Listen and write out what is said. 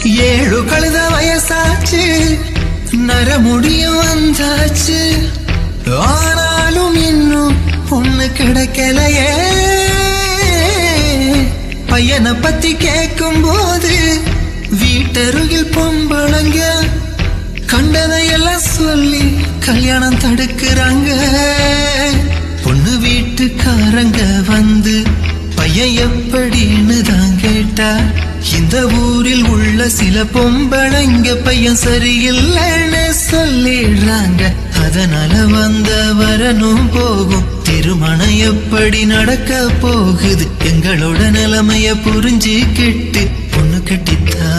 ஏழு கழுத வயசாச்சு, நரமுடியும் வந்தாச்சு, ஆனாலும் இன்னும் பொண்ணு கிடைக்கலையே. பையனை பத்தி கேட்கும் போது வீட்டருகில் பொம்பளங்க கண்டதையெல்லாம் சொல்லி கல்யாணம் தடுக்கிறாங்க. பொண்ணு வீட்டுக்காரங்க வந்து பையன் எப்படின்னு தான் கேட்டா, இந்த ஊரில் உள்ள சில பொம்பளைங்க பையன் சரியில்லைன்னு சொல்லிடுறாங்க. அதனால வந்த வரணும் போகும், திருமணம் எப்படி நடக்க போகுது, எங்களோட நிலைமைய புரிஞ்சுக்கிட்டு பொண்ணு கட்டித்தா